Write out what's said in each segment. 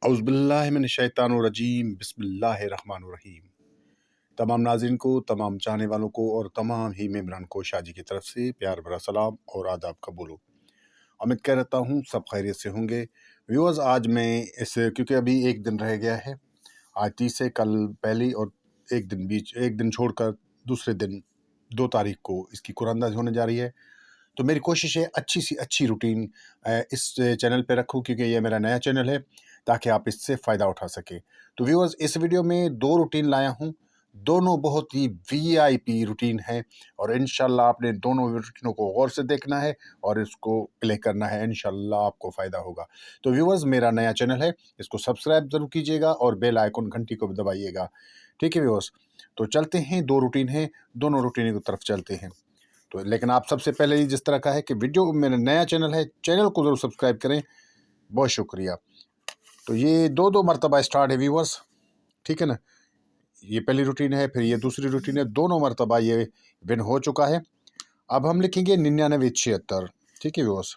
औज़ुबिल्लाहिमिनश्शैतानिर्रजीम बिस्मिल्लाहिर्रहमानिर्रहीम। तमाम नाज़रीन को, तमाम चाहने वालों को और तमाम ही मेम्बरान को शाजी की तरफ से प्यार भरा सलाम और आदाब कबूल हो। उम्मीद करता हूँ सब खैरियत से होंगे। व्यूअर्स, आज मैं क्योंकि अभी एक दिन रह गया है, आज 30 से, कल पहली और एक दिन छोड़कर दूसरे दिन 2 तारीख को इसकी कुरानंदाज़ी होने जा रही है। तो मेरी कोशिश है अच्छी सी अच्छी रूटीन इस चैनल पे रखूं, क्योंकि ये मेरा नया चैनल है, ताकि आप इससे फ़ायदा उठा सकें। तो व्यूअर्स, इस वीडियो में 2 रूटीन लाया हूं, दोनों बहुत ही वीआईपी रूटीन है और इंशाल्लाह आपने दोनों रूटीनों को गौर से देखना है और इसको प्ले करना है। इंशाल्लाह आपको फ़ायदा होगा। तो व्यूअर्स, मेरा नया चैनल है, इसको सब्सक्राइब ज़रूर कीजिएगा और बेल आइकन घंटी को भी दबाइएगा। ठीक है व्यूअर्स, तो चलते हैं। 2 रूटीन हैं, दोनों रूटीन की तरफ चलते हैं। तो लेकिन आप सबसे पहले जिस तरह का है कि वीडियो, मेरा नया चैनल है, चैनल को ज़रूर सब्सक्राइब करें। बहुत शुक्रिया। तो ये 2-2 मरतबा स्टार्ट है व्यूअर्स, ठीक है ना। ये पहली रूटीन है, फिर ये दूसरी रूटीन है, दोनों मरतबा ये विन हो चुका है। अब हम लिखेंगे 9976। ठीक है व्यूअर्स,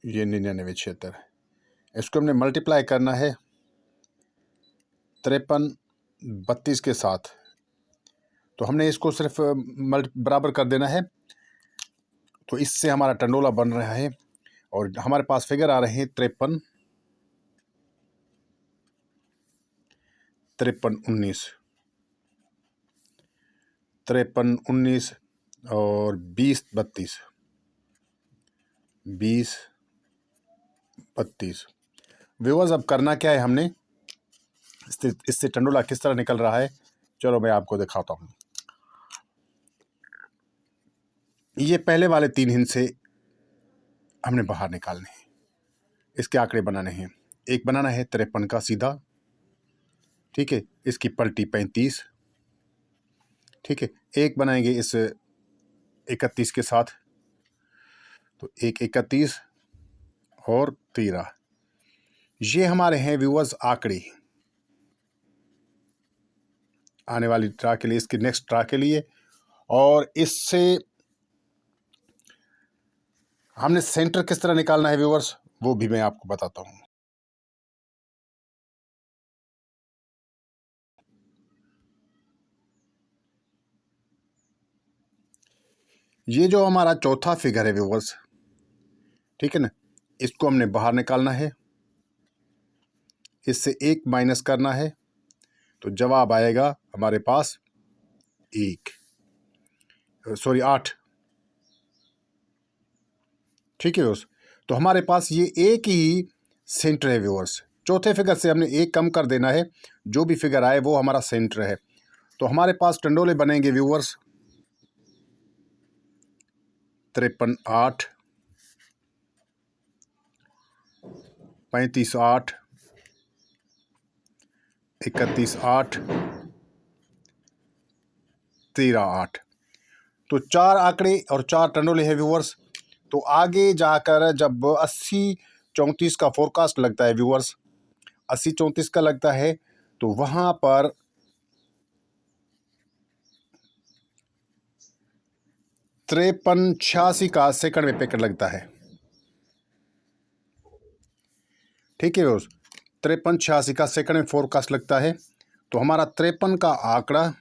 ये 9976, इसको हमने मल्टीप्लाई करना है 5332 के साथ। तो हमने इसको सिर्फ बराबर कर देना है, तो इससे हमारा टंडोला बन रहा है और हमारे पास फिगर आ रहे हैं 53 19 53 19 और 20 32 20 32। व्यूअर्स, अब करना क्या है हमने, इससे टंडोला किस तरह निकल रहा है, चलो मैं आपको दिखाता हूँ। ये पहले वाले 3 हिस्से हमने बाहर निकालने हैं, इसके आंकड़े बनाने हैं। एक बनाना है 53 का सीधा, ठीक है, इसकी पलटी 35, ठीक है। एक बनाएंगे इस 31 के साथ, तो एक 31 और 13। ये हमारे हैं व्यूअर्स आंकड़े आने वाली ट्रा के लिए, इसकी नेक्स्ट ट्रा के लिए। और इससे हमने सेंटर किस तरह निकालना है व्यूअर्स, वो भी मैं आपको बताता हूँ। ये जो हमारा चौथा फिगर है व्यूअर्स, ठीक है ना, इसको हमने बाहर निकालना है, इससे 1 माइनस करना है, तो जवाब आएगा हमारे पास 8। ठीक है व्यूअर्स, तो हमारे पास ये एक ही सेंटर है व्यूअर्स। चौथे फिगर से हमने 1 कम कर देना है, जो भी फिगर आए वो हमारा सेंटर है। तो हमारे पास टंडोले बनेंगे व्यूअर्स 53 8, 35 8, 31 8, 13 8। तो 4 आंकड़े और 4 टंडोले हैं व्यूअर्स। तो आगे जाकर जब 80 34 का फोरकास्ट लगता है व्यूअर्स, 80 34 का लगता है, तो वहां पर 53 86 का सेकंड में पैकेट लगता है। ठीक है व्यूअर्स, 53 86 का सेकंड में फोरकास्ट लगता है। तो हमारा 53 का आंकड़ा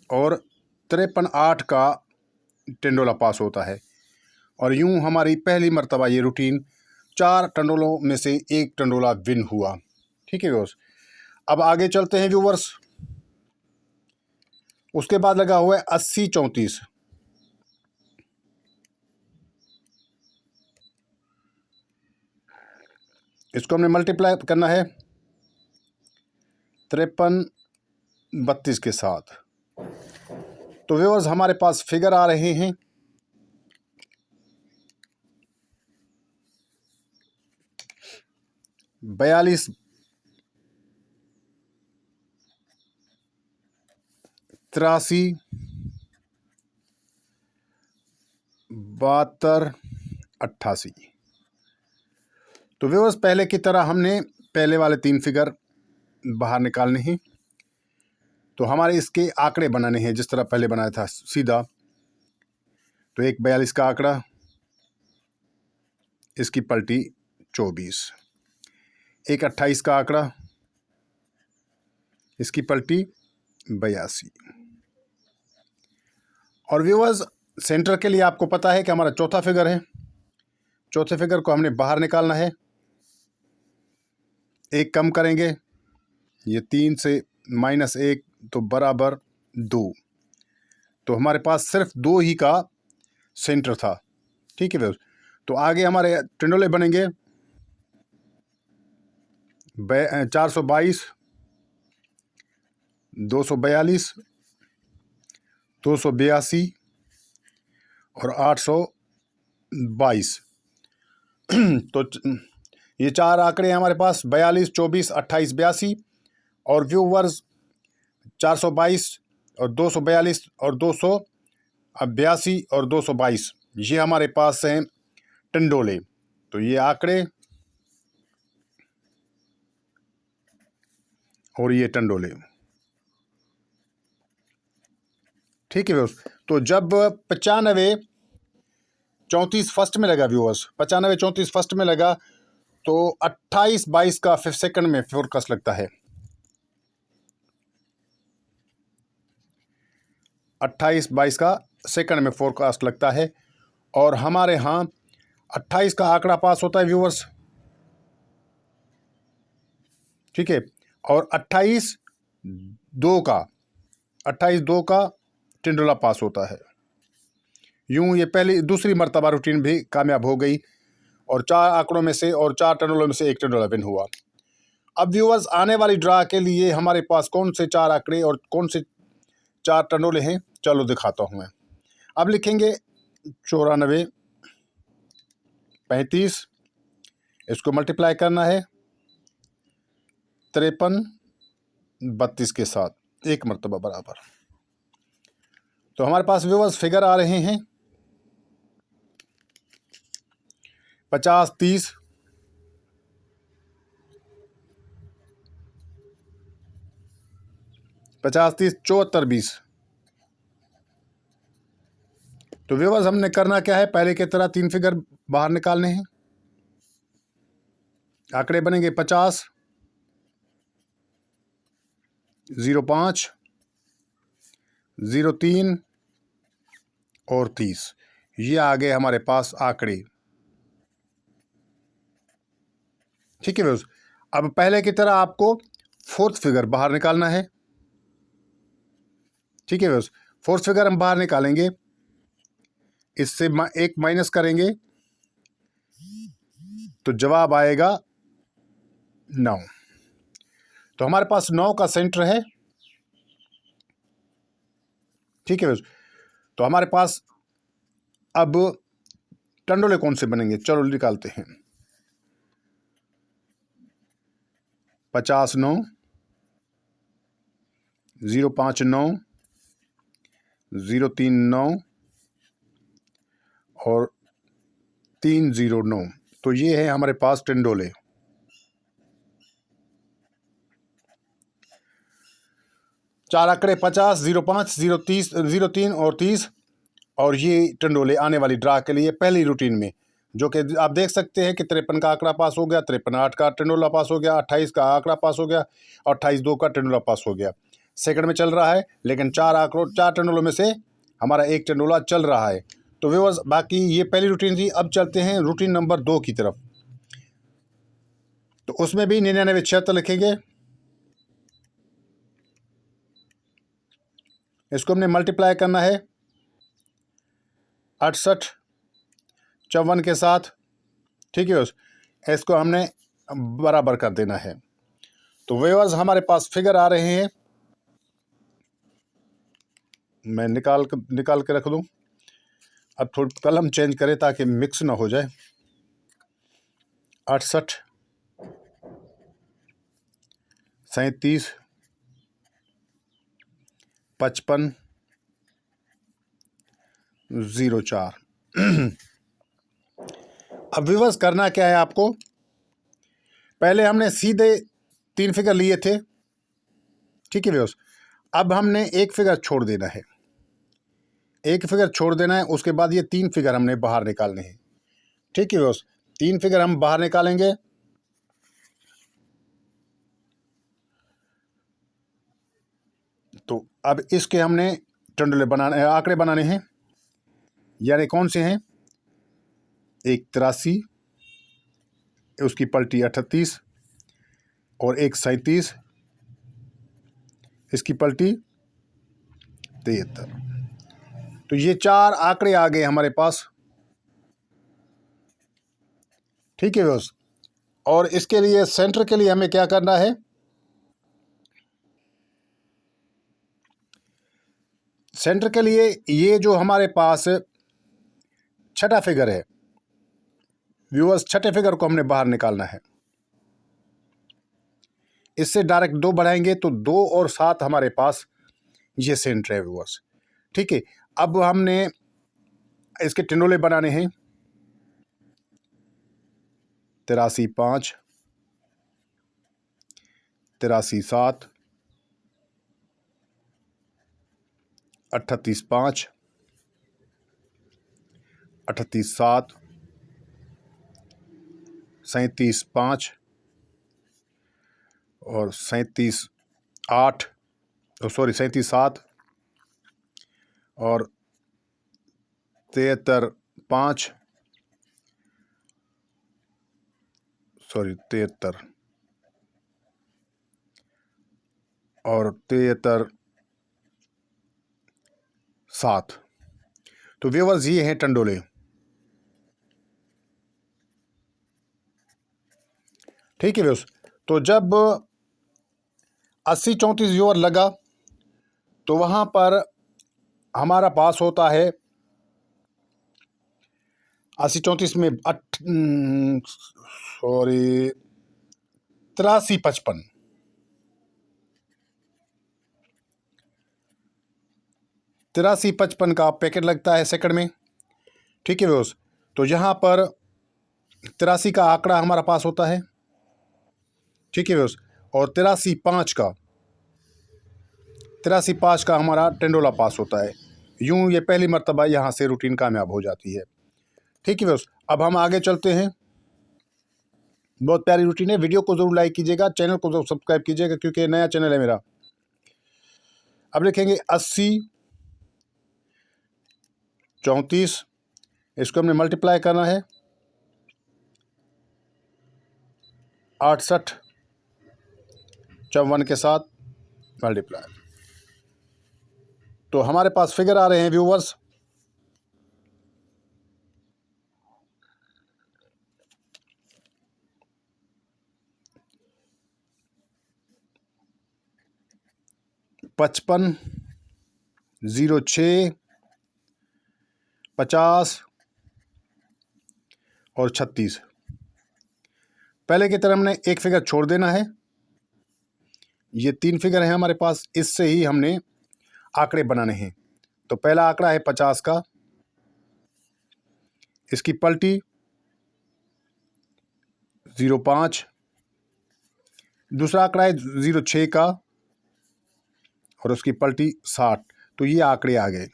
और 53 8 का टंडोला पास होता है। और यूं हमारी पहली मर्तबा ये रूटीन 4 टंडोलों में से 1 टंडोला विन हुआ। ठीक है व्यूअर्स, अब आगे चलते हैं व्यूअर्स। उसके बाद लगा हुआ है 80 34। इसको हमने मल्टीप्लाई करना है 53 32 के साथ। तो व्यूअर्स, हमारे पास फिगर आ रहे हैं 42 83 72 88। तो व्यूअर्स, पहले की तरह हमने पहले वाले 3 फिगर बाहर निकालने हैं। तो हमारे इसके आंकड़े बनाने हैं जिस तरह पहले बनाया था सीधा। तो एक 42 का आंकड़ा, इसकी पलटी 24, एक 28 का आंकड़ा, इसकी पलटी 82। और व्यूअर्स, सेंटर के लिए आपको पता है कि हमारा चौथा फिगर है, चौथे फिगर को हमने बाहर निकालना है। एक कम करेंगे, ये 3 से -1 तो बराबर 2, तो हमारे पास सिर्फ 2 ही का सेंटर था। ठीक है व्यूअर्स, तो आगे हमारे टंडोले बनेंगे 422, 242, 282 और 822। तो ये 4 आंकड़े हैं हमारे पास, 42, 24, 28, 82। और व्यूवर्स, 422 और 242 और 282 और 222, ये हमारे पास हैं टंडोले। तो ये आंकड़े और ये टंडोले। ठीक है व्यूअर्स, तो जब 95 34 फर्स्ट में लगा व्यूअर्स, 95 34 फर्स्ट में लगा, तो 28 22 का सेकंड में फोरकास्ट लगता है। 28 22 का सेकंड में फोरकास्ट लगता है। और हमारे यहाँ 28 का आंकड़ा पास होता है व्यूअर्स। ठीक है, और 28 2 का टंडोला पास होता है। यूं ये दूसरी मर्तबा रूटीन भी कामयाब हो गई, और 4 आंकड़ों में से और 4 टंडोलों में से एक टंडोला विन हुआ। अब व्यूअर्स, आने वाली ड्रा के लिए हमारे पास कौन से 4 आंकड़े और कौन से 4 टंडोले हैं, चलो दिखाता हूं मैं। अब लिखेंगे 94 35, इसको मल्टीप्लाई करना है 53 32 के साथ, एक मर्तबा बराबर। तो हमारे पास व्यूअर्स फिगर आ रहे हैं 50 30, 50 30 74 20। तो व्यूअर्स, हमने करना क्या है, पहले की तरह 3 फिगर बाहर निकालने हैं। आंकड़े बनेंगे 50 05 03 और 30। ये आ गए हमारे पास आंकड़े। ठीक है व्यूअर्स, अब पहले की तरह आपको 4th फिगर बाहर निकालना है। ठीक है व्यूअर्स, 4th फिगर हम बाहर निकालेंगे, इससे 1 माइनस करेंगे तो जवाब आएगा 9। तो हमारे पास 9 का सेंटर है। ठीक है व्यूअर्स, तो हमारे पास अब टंडोले कौन से बनेंगे, चलो निकालते हैं। 50 9, 05 9, 03 9 और 309। तो ये है हमारे पास टंडोले। चार आंकड़े 50 05 030 03 और 30, और ये टंडोले आने वाली ड्रा के लिए पहली रूटीन में, जो कि आप देख सकते हैं कि 53 का आंकड़ा पास हो गया, 53 8 का टंडोला पास हो गया, 28 का आंकड़ा पास हो गया और 28 2 का टंडोला पास हो गया। सेकंड में चल रहा है, लेकिन 4 टंडोलों में से हमारा एक टंडोला चल रहा है। तो व्यूअर्स, बाकी ये पहली रूटीन थी। अब चलते हैं रूटीन नंबर 2 की तरफ। तो उसमें भी 99 76 लिखेंगे। इसको हमने मल्टीप्लाई करना है 68 54 के साथ। ठीक है, इसको हमने बराबर कर देना है। तो व्यूअर्स, हमारे पास फिगर आ रहे हैं, मैं निकाल के रख दूं। अब थोड़ी कलम चेंज करें ताकि मिक्स ना हो जाए। 68 37 55 04। अब व्यूअर्स, करना क्या है आपको, पहले हमने सीधे 3 फिगर लिए थे। ठीक है व्यूअर्स, अब हमने एक फिगर छोड़ देना है, एक फिगर छोड़ देना है। उसके बाद ये 3 फिगर हमने बाहर निकालने हैं। ठीक है व्यूअर्स, 3 फिगर हम बाहर निकालेंगे। तो अब इसके हमने टंडोले बनाने, आंकड़े बनाने हैं, यानी कौन से हैं? एक 83, उसकी पलटी 38 और एक 37, इसकी पलटी 73। तो ये 4 आंकड़े आ गए हमारे पास। ठीक है बस। और इसके लिए सेंटर के लिए हमें क्या करना है? सेंटर के लिए ये जो हमारे पास छठा फिगर है व्यूअर्स, छठे फिगर को हमने बाहर निकालना है। इससे डायरेक्ट 2 बढ़ाएंगे तो 2 और 7 हमारे पास ये सेंटर है व्यूअर्स। ठीक है, अब हमने इसके टिंडोले बनाने हैं। 83 5, 83 7, 38 5, 38 7, 37 5 और 37 8, 37 7 और 73 5, 73 और 73 7। तो व्यूअर्स ये हैं टंडोले। ठीक है व्यूअर्स। तो जब 80 34 व्यूअर लगा तो वहाँ पर हमारा पास होता है 80 34 में 83 55, 83 55 का पैकेट लगता है सेकंड में। ठीक है व्यूअर्स। तो यहाँ पर 83 का आंकड़ा हमारा पास होता है। ठीक है व्यूअर्स। और 83 5 का हमारा टेंडोला पास होता है। यूं ये पहली मर्तबा यहाँ से रूटीन कामयाब हो जाती है। ठीक है व्यूअर्स। अब हम आगे चलते हैं। बहुत प्यारी रूटीन है। वीडियो को जरूर लाइक कीजिएगा, चैनल को जरूर सब्सक्राइब कीजिएगा क्योंकि नया चैनल है मेरा। अब लिखेंगे 80 34, इसको हमने मल्टीप्लाई करना है 68 54 के साथ मल्टीप्लाई। तो हमारे पास फिगर आ रहे हैं व्यूवर्स 55 06 50 और 36। पहले की तरह हमने एक फिगर छोड़ देना है। ये 3 फिगर हैं हमारे पास, इससे ही हमने आंकड़े बनाने हैं। तो पहला आंकड़ा है 50 का, इसकी पलटी 05। दूसरा आंकड़ा है 06 का और उसकी पलटी 60। तो ये आंकड़े आ गए।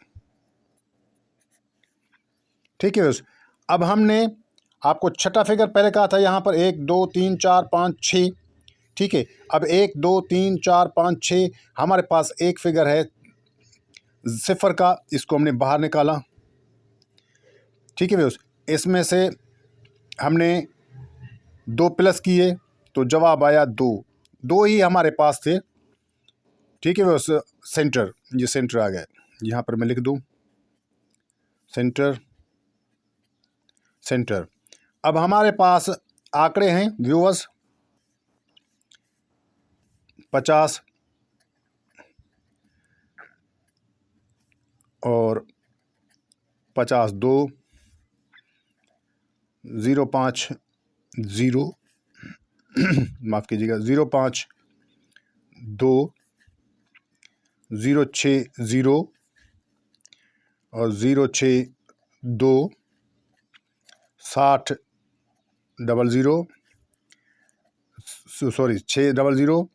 ठीक है। अब हमने आपको छठा फिगर पहले कहा था यहाँ पर 1 2 3 4 5 6। ठीक है। अब 1 2 3 4 5 6 हमारे पास एक फिगर है सिफर का, इसको हमने बाहर निकाला। ठीक है व्यूअर्स। इसमें से हमने 2 प्लस किए तो जवाब आया 2। 2 ही हमारे पास थे। ठीक है व्यूअर्स। सेंटर, ये सेंटर आ गया। यहाँ पर मैं लिख दूँ सेंटर, सेंटर। अब हमारे पास आंकड़े हैं व्यूअर्स 50 और 52 05 0 माफ़ कीजिएगा 05 2 06 0 और 06 2 60 00 600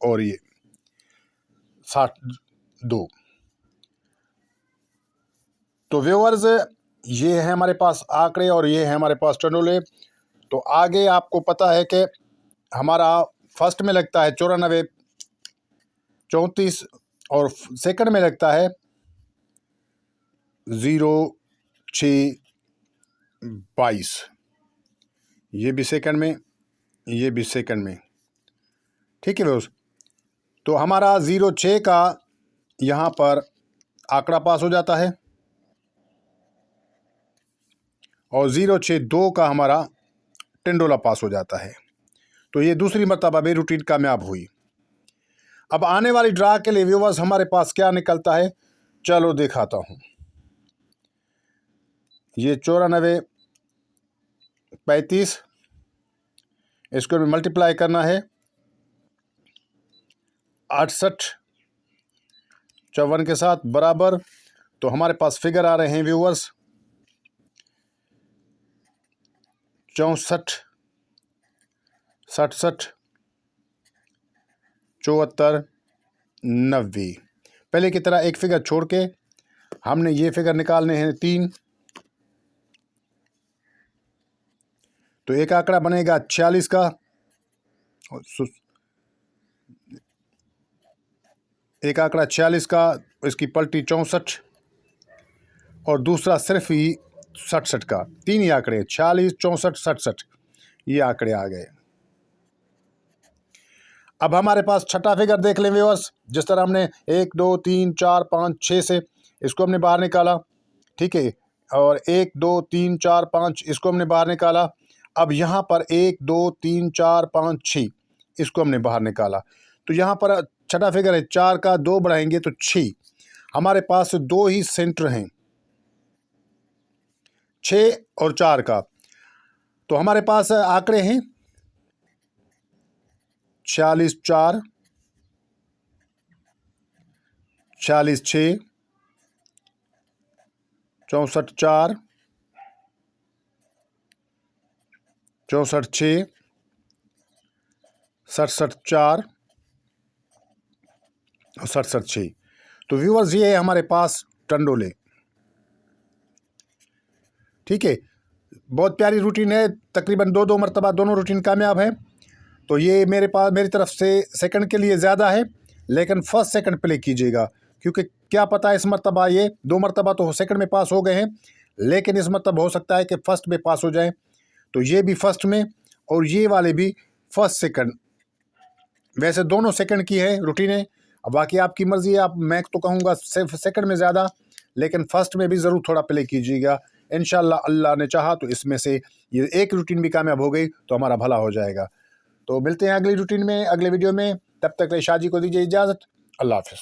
और ये 62। तो व्यूअर्स ये है हमारे पास आंकड़े और ये है हमारे पास टंडोले। तो आगे आपको पता है कि हमारा फर्स्ट में लगता है 94 34 और सेकंड में लगता है 06 22। ये भी सेकंड में, ये भी सेकंड में। ठीक है दोस्त, तो हमारा 06 का यहाँ पर आंकड़ा पास हो जाता है और 062 का हमारा टेंडोला पास हो जाता है। तो ये दूसरी मर्तबा भी रूटीन कामयाब हुई। अब आने वाली ड्रा के लिए व्यूवर्स हमारे पास क्या निकलता है, चलो दिखाता हूँ। ये 94 35, इसको भी मल्टीप्लाई करना है 68 54 के साथ बराबर। तो हमारे पास फिगर आ रहे हैं व्यूवर्स 64 67 74 90। पहले की तरह एक फिगर छोड़ के हमने ये फिगर निकालने हैं 3। तो एक आंकड़ा बनेगा 46 का, एक आंकड़ा 46 का, इसकी पलटी 64 और दूसरा सिर्फ ही 67 का। तीन ही आंकड़े 46 64 67 ये आंकड़े आ गए। अब हमारे पास छठा फिगर देख लें व्यूअर्स। जिस तरह हमने 1 2 3 4 5 6 से इसको हमने बाहर निकाला, ठीक है, और 1 2 3 4 5 इसको हमने बाहर निकाला। अब यहाँ पर 1 2 3 4 5 6 इसको हमने बाहर निकाला। तो यहाँ पर छठा फिगर है 4 का 2 बढ़ाएंगे तो 6। हमारे पास दो ही सेंटर हैं 6 और 4 का। तो हमारे पास आंकड़े हैं 46 4 46 6 64 4 64 6 67 4 और 67 6। तो व्यूअर्स ये है हमारे पास टंडोले। ठीक है, बहुत प्यारी रूटीन है, तकरीबन 2 मरतबा दोनों रूटीन कामयाब है। तो ये मेरे पास मेरी तरफ से सेकंड के लिए ज़्यादा है, लेकिन फर्स्ट सेकंड प्ले कीजिएगा, क्योंकि क्या पता इस मरतबा ये 2 मरतबा तो सेकंड में पास हो गए हैं, लेकिन इस मरतबा हो सकता है कि फर्स्ट में पास हो जाए। तो ये भी फर्स्ट में और ये वाले भी फर्स्ट सेकंड। वैसे दोनों सेकंड की है रूटीनें, अब बाकी आपकी मर्ज़ी है। आप मैं तो कहूँगा सिर्फ सेकंड में ज़्यादा, लेकिन फर्स्ट में भी ज़रूर थोड़ा प्ले कीजिएगा। इंशाल्लाह अल्लाह ने चाहा तो इसमें से ये एक रूटीन भी कामयाब हो गई तो हमारा भला हो जाएगा। तो मिलते हैं अगली रूटीन में, अगले वीडियो में। तब तक शाह जी को दीजिए इजाज़त। अल्लाह हाफ़िज़।